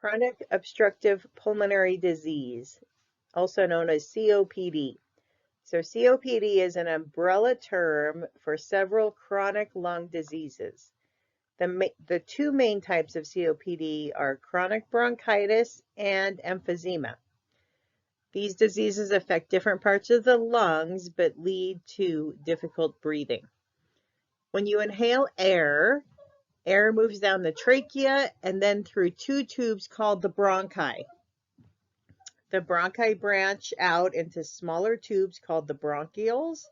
Chronic obstructive pulmonary disease, also known as COPD. So COPD is an umbrella term for several chronic lung diseases. The two main types of COPD are chronic bronchitis and emphysema. These diseases affect different parts of the lungs but lead to difficult breathing. When you inhale air, air moves down the trachea and then through two tubes called the bronchi. The bronchi branch out into smaller tubes called the bronchioles,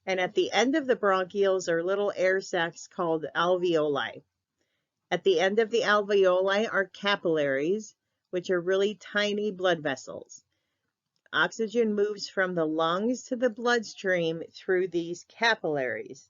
and at the end of the bronchioles are little air sacs called alveoli. At the end of the alveoli are capillaries, which are really tiny blood vessels. Oxygen moves from the lungs to the bloodstream through these capillaries.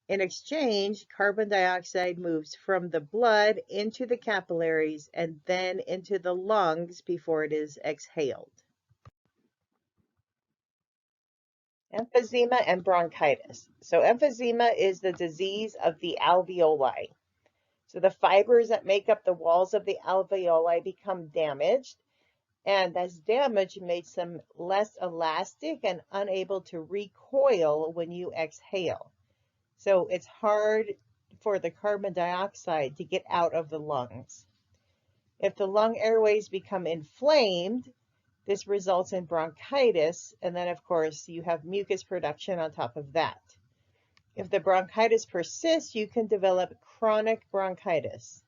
In exchange, carbon dioxide moves from the blood into the capillaries and then into the lungs before it is exhaled. Emphysema and bronchitis. So emphysema is the disease of the alveoli. So the fibers that make up the walls of the alveoli become damaged, and this damage makes them less elastic and unable to recoil when you exhale. So it's hard for the carbon dioxide to get out of the lungs. If the lung airways become inflamed, this results in bronchitis, and then of course you have mucus production on top of that. If the bronchitis persists, you can develop chronic bronchitis.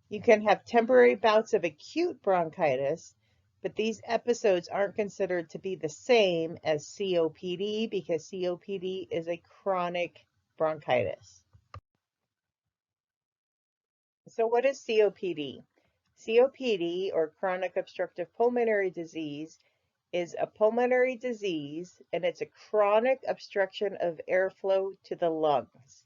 You can have temporary bouts of acute bronchitis, but these episodes aren't considered to be the same as COPD because COPD is a chronic bronchitis. So what is COPD? COPD, or chronic obstructive pulmonary disease, is a pulmonary disease, and it's a chronic obstruction of airflow to the lungs.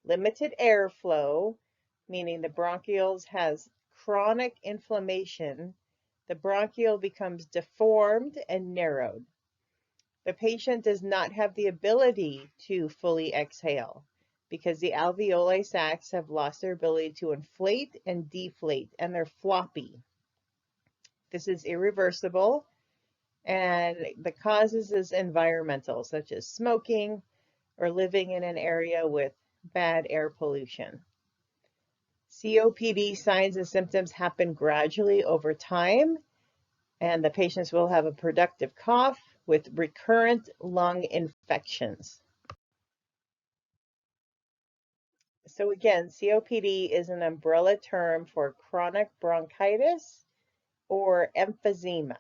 Limited airflow, meaning the bronchioles has chronic inflammation, the bronchiole becomes deformed and narrowed. The patient does not have the ability to fully exhale because the alveoli sacs have lost their ability to inflate and deflate, and they're floppy. This is irreversible, and the causes is environmental, such as smoking or living in an area with bad air pollution. COPD signs and symptoms happen gradually over time, and the patients will have a productive cough with recurrent lung infections. So again, COPD is an umbrella term for chronic bronchitis or emphysema.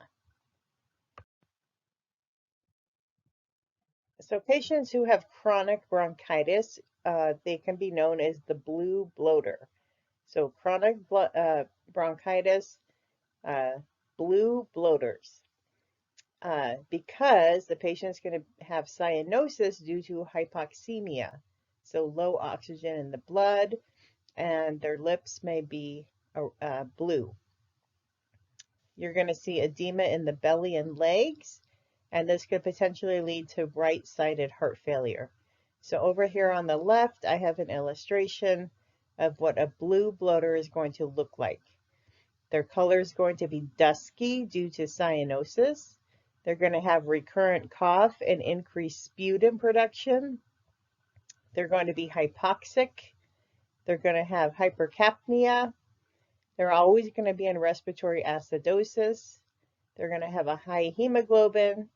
So patients who have chronic bronchitis, they can be known as the blue bloater. So chronic bronchitis, blue bloaters, because the patient's going to have cyanosis due to hypoxemia, so low oxygen in the blood, and their lips may be blue. You're going to see edema in the belly and legs, and this could potentially lead to right-sided heart failure. So over here on the left, I have an illustration of what a blue bloater is going to look like. Their color is going to be dusky due to cyanosis. They're going to have recurrent cough and increased sputum production. They're going to be hypoxic. They're going to have hypercapnia. They're always going to be in respiratory acidosis. They're going to have a high hemoglobin,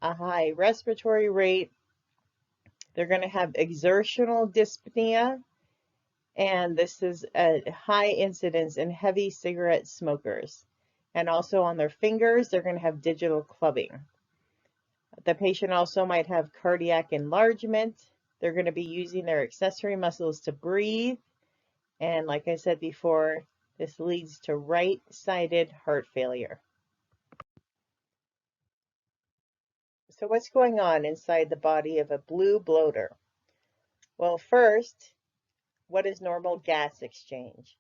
a high respiratory rate. They're going to have exertional dyspnea, and this is a high incidence in heavy cigarette smokers. And also on their fingers, they're going to have digital clubbing. The patient also might have cardiac enlargement. They're going to be using their accessory muscles to breathe. And like I said before, this leads to right-sided heart failure. So what's going on inside the body of a blue bloater? Well, first, what is normal gas exchange?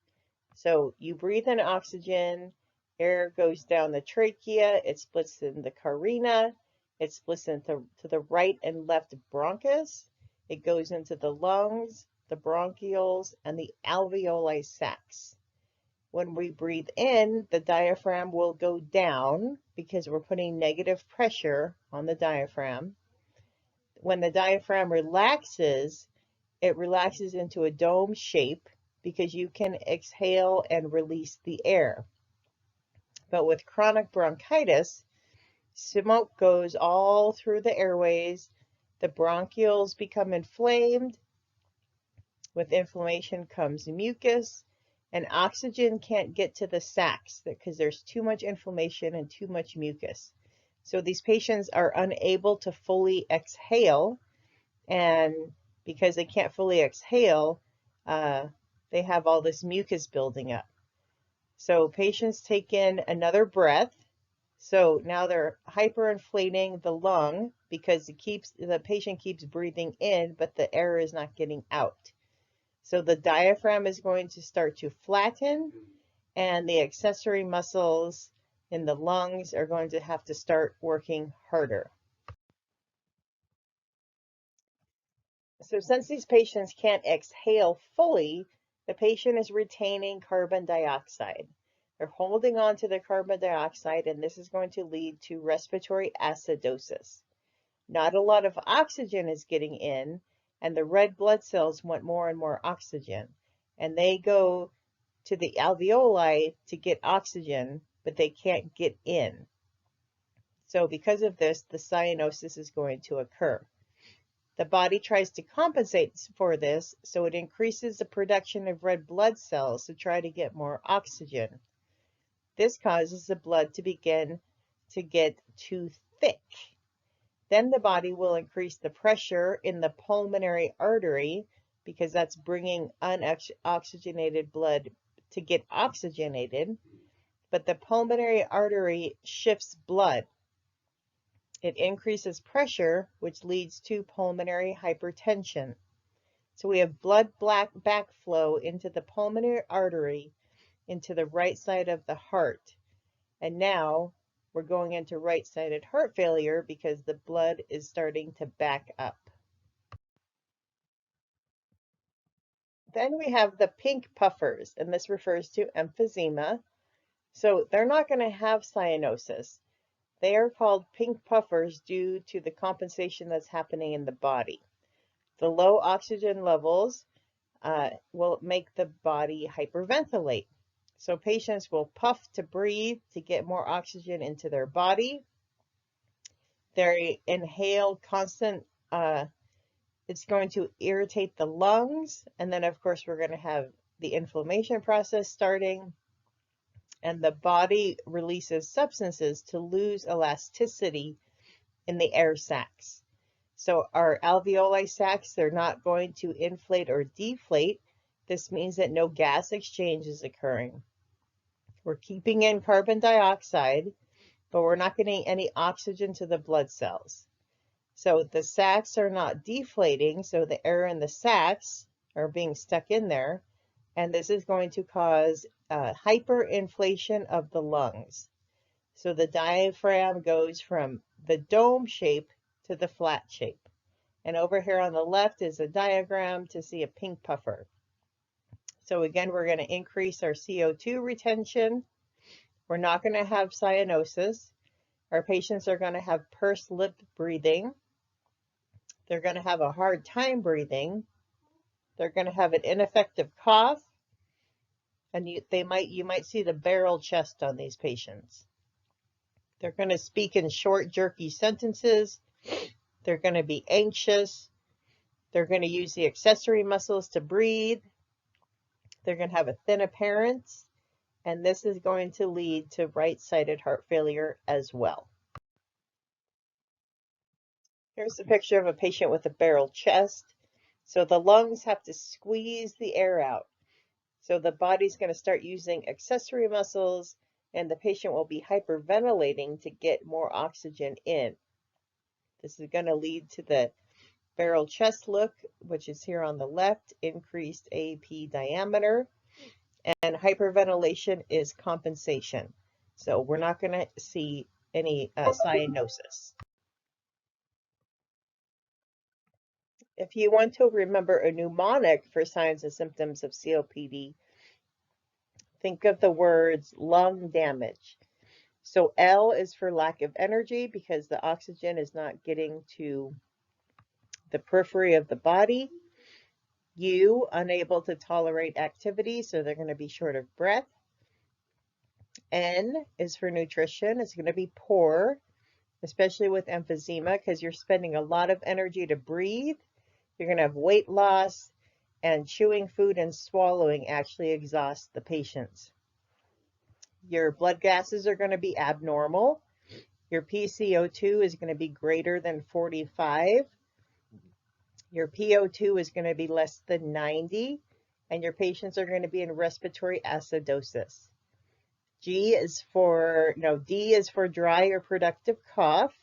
So you breathe in oxygen, air goes down the trachea, it splits in the carina, it splits into the right and left bronchus, it goes into the lungs, the bronchioles, and the alveoli sacs. When we breathe in, the diaphragm will go down because we're putting negative pressure on the diaphragm. When the diaphragm relaxes, it relaxes into a dome shape because you can exhale and release the air. But with chronic bronchitis, smoke goes all through the airways, the bronchioles become inflamed. With inflammation comes mucus, and oxygen can't get to the sacs because there's too much inflammation and too much mucus. So these patients are unable to fully exhale, and because they can't fully exhale, they have all this mucus building up. So patients take in another breath. So now they're hyperinflating the lung because the patient keeps breathing in, but the air is not getting out. So the diaphragm is going to start to flatten, and the accessory muscles in the lungs are going to have to start working harder. So since these patients can't exhale fully, the patient is retaining carbon dioxide. They're holding on to the carbon dioxide, and this is going to lead to respiratory acidosis. Not a lot of oxygen is getting in, and the red blood cells want more and more oxygen. And they go to the alveoli to get oxygen, but they can't get in. So because of this, the cyanosis is going to occur. The body tries to compensate for this, so it increases the production of red blood cells to try to get more oxygen. This causes the blood to begin to get too thick. Then the body will increase the pressure in the pulmonary artery because that's bringing unoxygenated blood to get oxygenated. But the pulmonary artery shifts blood. It increases pressure, which leads to pulmonary hypertension. So we have blood backflow into the pulmonary artery into the right side of the heart. And now we're going into right-sided heart failure because the blood is starting to back up. Then we have the pink puffers, and this refers to emphysema. So they're not going to have cyanosis. They are called pink puffers due to the compensation that's happening in the body. The low oxygen levels will make the body hyperventilate. So patients will puff to breathe to get more oxygen into their body. They inhale constant, it's going to irritate the lungs. And then of course we're going to have the inflammation process starting, and the body releases substances to lose elasticity in the air sacs. So our alveoli sacs, they're not going to inflate or deflate. This means that no gas exchange is occurring. We're keeping in carbon dioxide, but we're not getting any oxygen to the blood cells. So the sacs are not deflating, so the air in the sacs are being stuck in there, and this is going to cause hyperinflation of the lungs. So the diaphragm goes from the dome shape to the flat shape. And over here on the left is a diagram to see a pink puffer. So again, we're going to increase our CO2 retention. We're not going to have cyanosis. Our patients are going to have pursed lip breathing. They're going to have a hard time breathing. They're going to have an ineffective cough. And you might see the barrel chest on these patients. They're going to speak in short, jerky sentences. They're going to be anxious. They're going to use the accessory muscles to breathe. They're going to have a thin appearance. And this is going to lead to right-sided heart failure as well. Here's a picture of a patient with a barrel chest. So the lungs have to squeeze the air out. So the body's going to start using accessory muscles, and the patient will be hyperventilating to get more oxygen in. This is going to lead to the barrel chest look, which is here on the left, increased AP diameter, and hyperventilation is compensation. So we're not going to see any cyanosis. If you want to remember a mnemonic for signs and symptoms of COPD, think of the words lung damage. So L is for lack of energy because the oxygen is not getting to the periphery of the body. U, unable to tolerate activity, so they're going to be short of breath. N is for nutrition. It's going to be poor, especially with emphysema, because you're spending a lot of energy to breathe. You're going to have weight loss, and chewing food and swallowing actually exhaust the patients. Your blood gases are going to be abnormal. Your PCO2 is going to be greater than 45. Your PO2 is going to be less than 90, and your patients are going to be in respiratory acidosis. D is for dry or productive cough.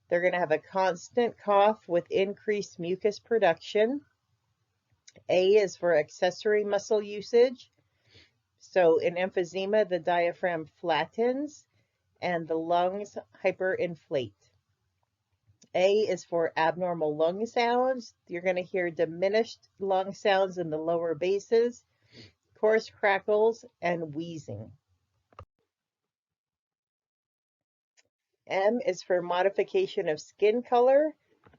They're going to have a constant cough with increased mucus production. A is for accessory muscle usage. So in emphysema, the diaphragm flattens and the lungs hyperinflate. A is for abnormal lung sounds. You're going to hear diminished lung sounds in the lower basses, coarse crackles, and wheezing. M is for modification of skin color.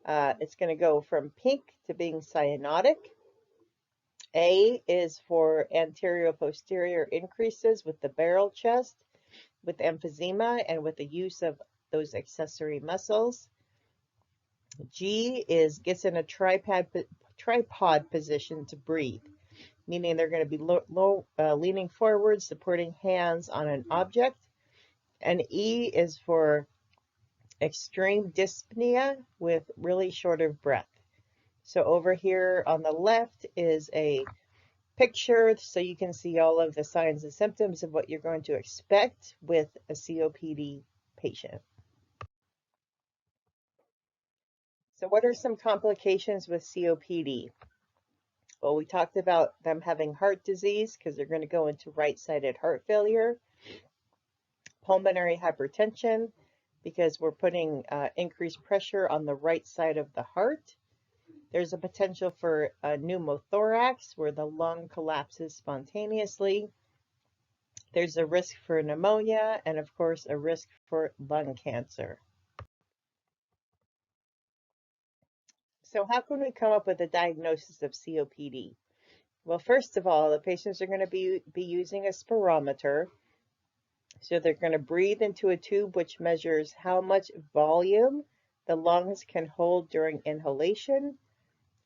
It's going to go from pink to being cyanotic. A is for anterior-posterior increases with the barrel chest, with emphysema, and with the use of those accessory muscles. G gets in a tripod position to breathe, meaning they're going to be leaning forward, supporting hands on an object. And E is for extreme dyspnea with really short of breath. So over here on the left is a picture so you can see all of the signs and symptoms of what you're going to expect with a COPD patient. So what are some complications with COPD? Well, we talked about them having heart disease because they're going to go into right-sided heart failure, pulmonary hypertension because we're putting increased pressure on the right side of the heart. There's a potential for a pneumothorax where the lung collapses spontaneously. There's a risk for pneumonia and, of course, a risk for lung cancer. So how can we come up with a diagnosis of COPD? Well, first of all, the patients are going to be using a spirometer. So they're going to breathe into a tube which measures how much volume the lungs can hold during inhalation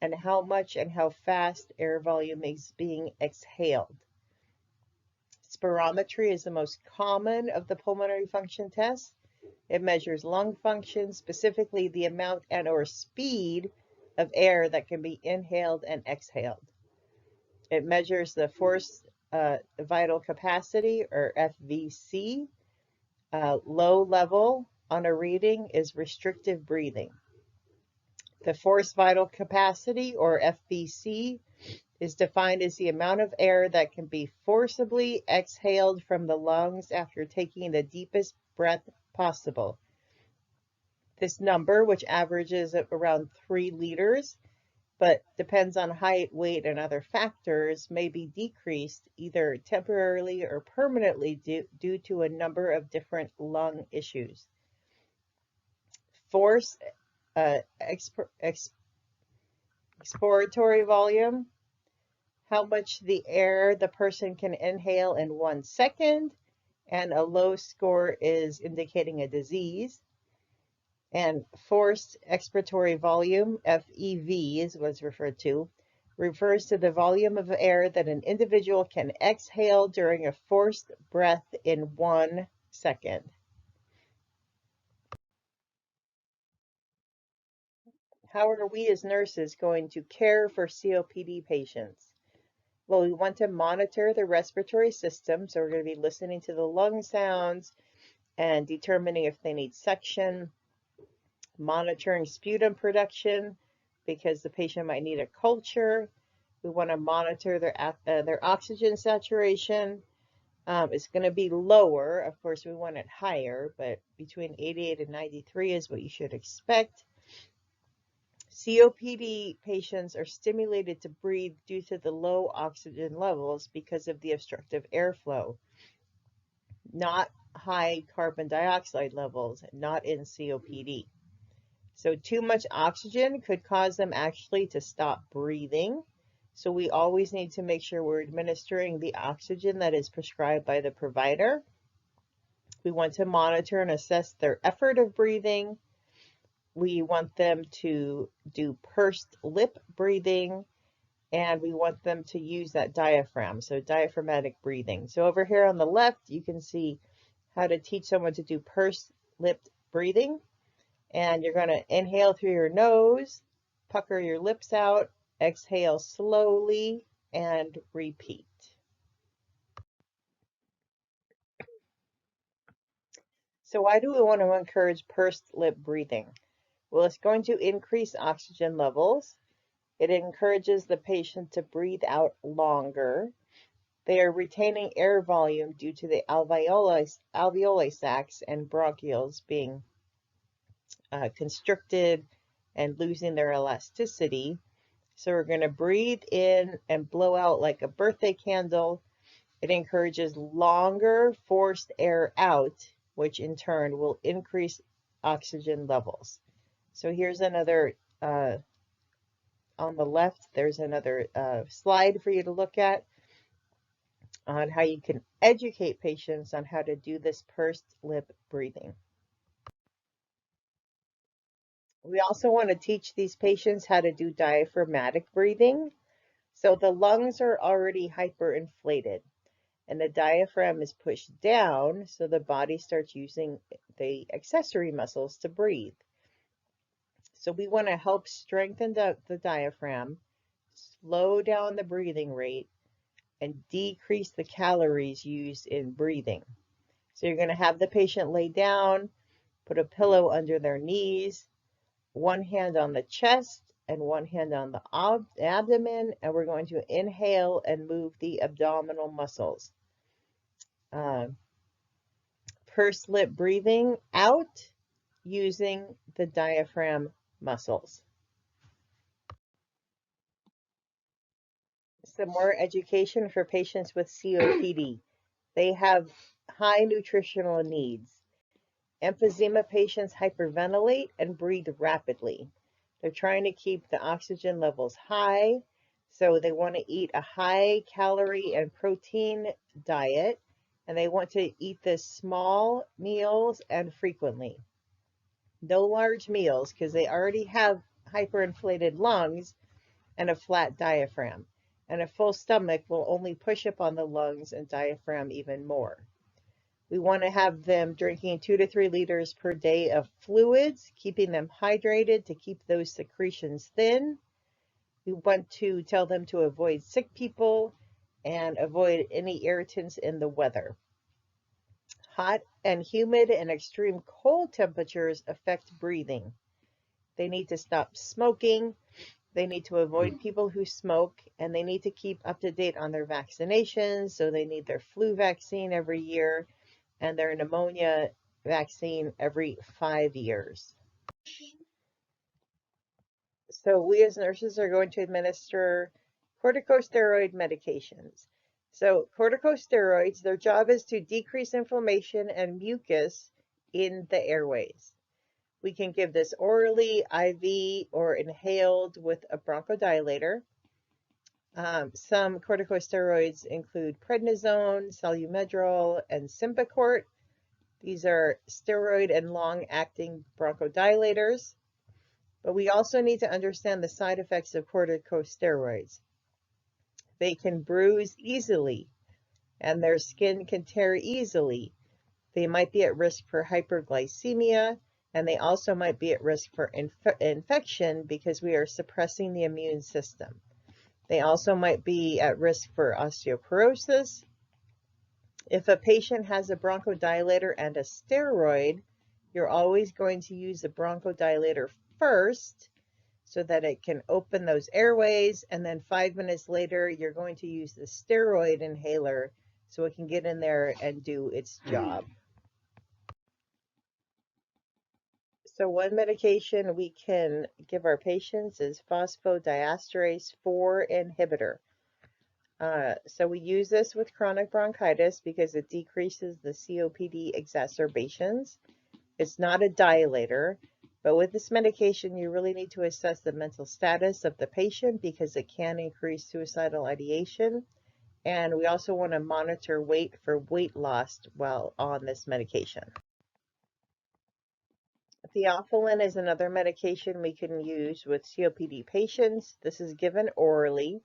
and how much and how fast air volume is being exhaled. Spirometry is the most common of the pulmonary function tests. It measures lung function, specifically the amount and/or speed of air that can be inhaled and exhaled. It measures the forced vital capacity, or FVC. Low level on a reading is restrictive breathing. The forced vital capacity, or FVC, is defined as the amount of air that can be forcibly exhaled from the lungs after taking the deepest breath possible. This number, which averages at around 3 liters, but depends on height, weight, and other factors, may be decreased either temporarily or permanently due to a number of different lung issues. Force expiratory volume, how much the air the person can inhale in 1 second, and a low score is indicating a disease. And forced expiratory volume, FEV is what it's referred to, refers to the volume of air that an individual can exhale during a forced breath in 1 second. How are we as nurses going to care for COPD patients? Well, we want to monitor the respiratory system, so we're going to be listening to the lung sounds and determining if they need suction, monitoring sputum production because the patient might need a culture. We want to monitor their oxygen saturation. It's going to be lower. Of course, we want it higher, but between 88 and 93 is what you should expect. COPD patients are stimulated to breathe due to the low oxygen levels because of the obstructive airflow, not high carbon dioxide levels, not in COPD. So too much oxygen could cause them actually to stop breathing. So we always need to make sure we're administering the oxygen that is prescribed by the provider. We want to monitor and assess their effort of breathing. We want them to do pursed lip breathing, and we want them to use that diaphragm, so diaphragmatic breathing. So over here on the left, you can see how to teach someone to do pursed lip breathing. And you're going to inhale through your nose, pucker your lips out, exhale slowly, and repeat. So why do we want to encourage pursed lip breathing? Well, it's going to increase oxygen levels. It encourages the patient to breathe out longer. They are retaining air volume due to the alveoli sacs and bronchioles being constricted and losing their elasticity. So we're going to breathe in and blow out like a birthday candle. It encourages longer forced air out, which in turn will increase oxygen levels. So here's another, on the left, there's another slide for you to look at on how you can educate patients on how to do this pursed lip breathing. We also want to teach these patients how to do diaphragmatic breathing. So the lungs are already hyperinflated and the diaphragm is pushed down, so the body starts using the accessory muscles to breathe. So we want to help strengthen the diaphragm, slow down the breathing rate, and decrease the calories used in breathing. So you're going to have the patient lay down, put a pillow under their knees, one hand on the chest and one hand on the abdomen, and we're going to inhale and move the abdominal muscles. Pursed lip breathing out using the diaphragm muscles. Some more education for patients with COPD. They have high nutritional needs. Emphysema patients hyperventilate and breathe rapidly. They're trying to keep the oxygen levels high, so they want to eat a high calorie and protein diet, and they want to eat this small meals and frequently. No large meals because they already have hyperinflated lungs and a flat diaphragm, and a full stomach will only push up on the lungs and diaphragm even more. We want to have them drinking 2 to 3 liters per day of fluids, keeping them hydrated to keep those secretions thin. We want to tell them to avoid sick people and avoid any irritants in the weather. Hot and humid and extreme cold temperatures affect breathing. They need to stop smoking. They need to avoid people who smoke, and they need to keep up to date on their vaccinations. So they need their flu vaccine every year and their pneumonia vaccine every 5 years. So we as nurses are going to administer corticosteroid medications. So corticosteroids, their job is to decrease inflammation and mucus in the airways. We can give this orally, IV, or inhaled with a bronchodilator. Some corticosteroids include prednisone, Solu-Medrol, and Symbicort. These are steroid and long-acting bronchodilators. But we also need to understand the side effects of corticosteroids. They can bruise easily, and their skin can tear easily. They might be at risk for hyperglycemia, and they also might be at risk for infection because we are suppressing the immune system. They also might be at risk for osteoporosis. If a patient has a bronchodilator and a steroid, you're always going to use the bronchodilator first so that it can open those airways, and then 5 minutes later, you're going to use the steroid inhaler so it can get in there and do its job. So one medication we can give our patients is phosphodiesterase 4 inhibitor. So we use this with chronic bronchitis because it decreases the COPD exacerbations. It's not a dilator, but with this medication, you really need to assess the mental status of the patient because it can increase suicidal ideation. And we also want to monitor weight for weight loss while on this medication. Theophylline is another medication we can use with COPD patients. This is given orally,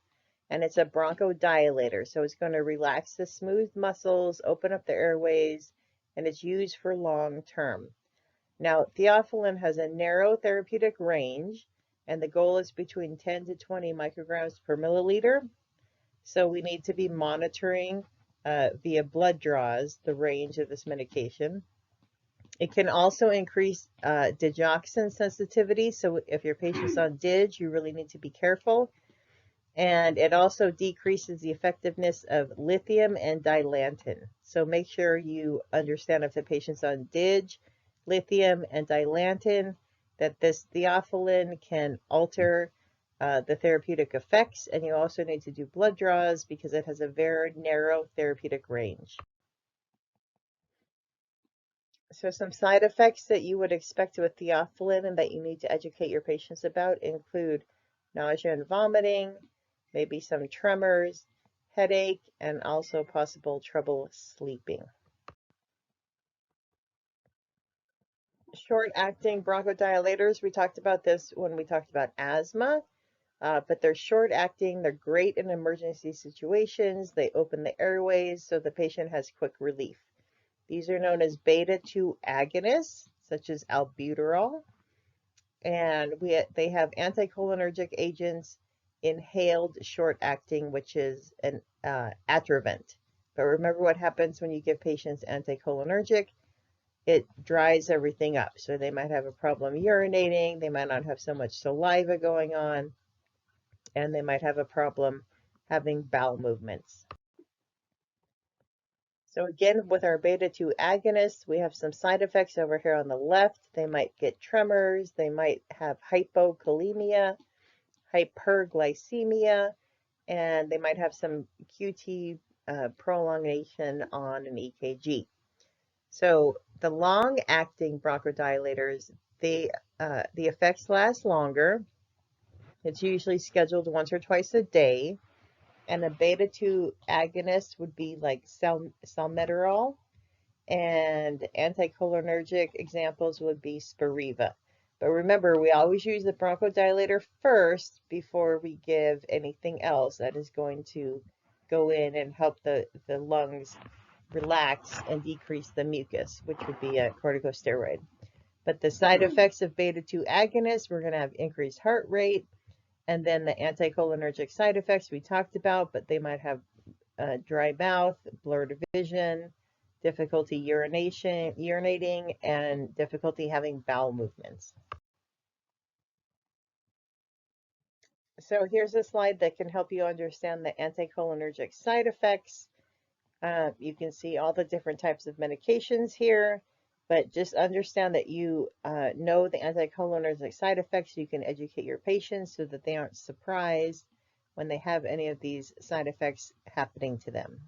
and it's a bronchodilator. So it's going to relax the smooth muscles, open up the airways, and it's used for long term. Now, theophylline has a narrow therapeutic range, and the goal is between 10 to 20 micrograms per milliliter. So we need to be monitoring via blood draws the range of this medication. It can also increase digoxin sensitivity. So if your patient's on DIG, you really need to be careful. And it also decreases the effectiveness of lithium and dilantin. So make sure you understand if the patient's on DIG, lithium, and dilantin, that this theophylline can alter the therapeutic effects. And you also need to do blood draws because it has a very narrow therapeutic range. So some side effects that you would expect with theophylline and that you need to educate your patients about include nausea and vomiting, maybe some tremors, headache, and also possible trouble sleeping. Short-acting bronchodilators, we talked about this when we talked about asthma, but they're short-acting. They're great in emergency situations. They open the airways so the patient has quick relief. These are known as beta-2 agonists, such as albuterol, and they have anticholinergic agents, inhaled short-acting, which is an Atrovent. But remember what happens when you give patients anticholinergic? It dries everything up. So they might have a problem urinating, they might not have so much saliva going on, and they might have a problem having bowel movements. So again, with our beta-2 agonists, we have some side effects over here on the left. They might get tremors, they might have hypokalemia, hyperglycemia, and they might have some QT prolongation on an EKG. So the long-acting bronchodilators, the effects last longer. It's usually scheduled once or twice a day. And a beta-2 agonist would be like salmeterol, and anticholinergic examples would be Spiriva. But remember, we always use the bronchodilator first before we give anything else that is going to go in and help the lungs relax and decrease the mucus, which would be a corticosteroid. But the side effects of beta-2 agonists, we're going to have increased heart rate, and then the anticholinergic side effects we talked about, but they might have dry mouth, blurred vision, difficulty urinating, and difficulty having bowel movements. So here's a slide that can help you understand the anticholinergic side effects. You can see all the different types of medications here, but just understand that you know the anticholinergic side effects so you can educate your patients so that they aren't surprised when they have any of these side effects happening to them.